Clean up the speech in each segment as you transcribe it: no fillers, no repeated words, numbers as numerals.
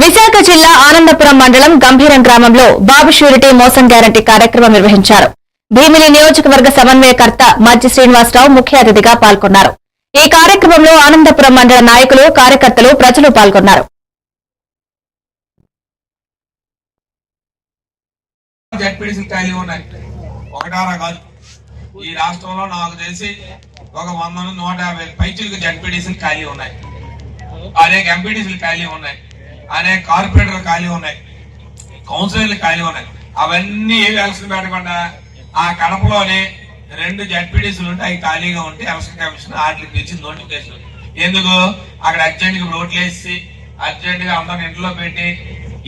విశాఖ జిల్లా ఆనందపురం మండలం గంభీరం గ్రామంలో బాబు ష్యూరిటీ మోసం గ్యారంటీ కార్యక్రమం నిర్వహించారు. భీమిలి నియోజకవర్గ సమన్వయకర్త మజ్జి శ్రీనివాసరావు ముఖ్య అతిథిగా పాల్గొన్నారు. ఈ కార్యక్రమంలో ఆనందపురం మండల నాయకులు, కార్యకర్తలు, ప్రజలు పాల్గొన్నారు. ఈ రాష్ట్రంలో నాకు తెలిసి ఒక 100-150 పైచులకు జడ్పీటీసీలు ఖాళీ ఉన్నాయి, అనేక ఎంపీటీసీలు ఖాళీ ఉన్నాయి, అనేక కార్పొరేటర్లు ఖాళీ ఉన్నాయి, కౌన్సిలర్లు ఖాళీ ఉన్నాయి. అవన్నీ ఏవి ఎలక్షన్ పెట్టకుండా ఆ కడపలోనే 2 జడ్పీటీసీలు ఉంటే అవి ఖాళీగా ఉంటే ఎలక్షన్ కమిషన్ వాటికి ఇచ్చిన నోటిఫికేషన్. ఎందుకు అక్కడ అర్జెంట్ గా రోడ్లు వేసి అర్జెంట్ గా అందరిని ఇంట్లో పెట్టి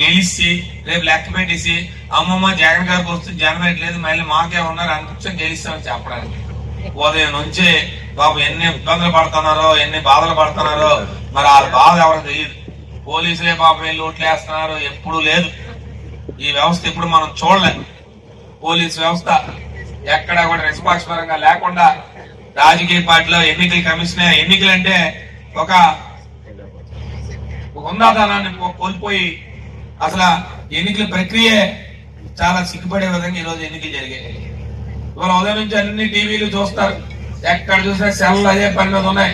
గెలిచి రేపు లెక్క పెట్టేసి అమ్మమ్మ జగన్ గారికి వస్తుంది, జనం లేదు, మళ్ళీ మాకే ఉన్నారు అనిపించని గెలిస్తామని చెప్పడానికి. ఉదయం నుంచి బాబు ఎన్ని ఇబ్బందులు పడుతున్నారో, ఎన్ని బాధలు పడుతున్నారో మరి వాళ్ళ బాధ ఎవరు తెలియదు. పోలీసులే పాపం వెళ్ళి ఓట్లు వేస్తున్నారు, ఎప్పుడు లేదు ఈ వ్యవస్థ, ఎప్పుడు మనం చూడలేదు. పోలీసు వ్యవస్థ ఎక్కడ కూడా నిష్పక్షపరంగా లేకుండా రాజకీయ పార్టీలో ఎన్నికల కమిషన్, ఎన్నికలు అంటే ఒక హుందాతనాన్ని కోల్పోయి అసలు ఎన్నికల ప్రక్రియ చాలా సిగ్గుపడే విధంగా ఈరోజు ఎన్నికలు జరిగాయి. ఇవాళ ఉదయం నుంచి అన్ని టీవీలు చూస్తారు, ఎక్కడ చూసినా సెలవులు అదే పని మీద ఉన్నాయి,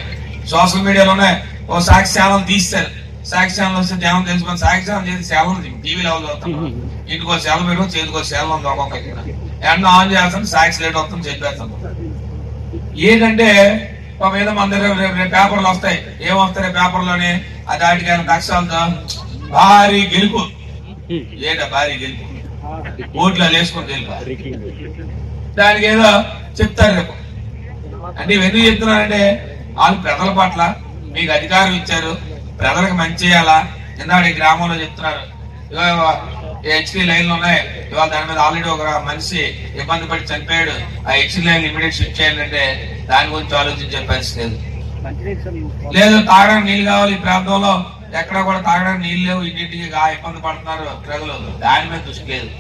సోషల్ మీడియాలో ఉన్నాయి. ఓ సాక్షి ఛానల్ తీస్తారు, సాక్షి ఛానల్ వస్తే జనం తెలుసుకొని సాక్షి ఛానల్ చేసి సెలవులు టీవీ లెవెల్ చూస్తాం. ఇంటికో సెలవు పెట్టడం, చేతికో సెలవు ఉంది, ఒక్కొక్క ఎండ ఆన్ చేస్తాం, సాక్షి లేట్ వస్తాం, చెప్పేస్తాం. ఏంటంటే మీద మన దగ్గర పేపర్లు వస్తాయి, ఏమొస్తాయి పేపర్లోనే అది ఆటికైనా కక్షాలతో భారీ గెలుపు, ఏట భారీ గెలుపు, ఓట్లు వేసుకొని గెలుపు, దానికి ఏదో చెప్తారు రేపు. అంటే ఇవన్నీ చెప్తున్నారంటే వాళ్ళు ప్రజల పట్ల మీకు అధికారం ఇచ్చారు, ప్రజలకు మంచి చేయాలా. ఎందుకంటే ఈ గ్రామంలో చెప్తున్నారు హెచ్పీ లైన్లు ఉన్నాయి, ఇవాళ దాని మీద ఆల్రెడీ ఒక మనిషి ఇబ్బంది పడి చనిపోయాడు, ఆ హెచ్పీ లైన్ ఇమీడియట్ షిఫ్ట్ చేయాలంటే దాని గురించి ఆలోచించే పరిస్థితి లేదు. తాగడానికి నీళ్ళు కావాలి, ఈ ప్రాంతంలో ఎక్కడ కూడా తాగడానికి నీళ్ళు లేవు, ఇంటింటికి ఇబ్బంది పడుతున్నారు ప్రజలు, దాని మీద దృష్టి లేదు.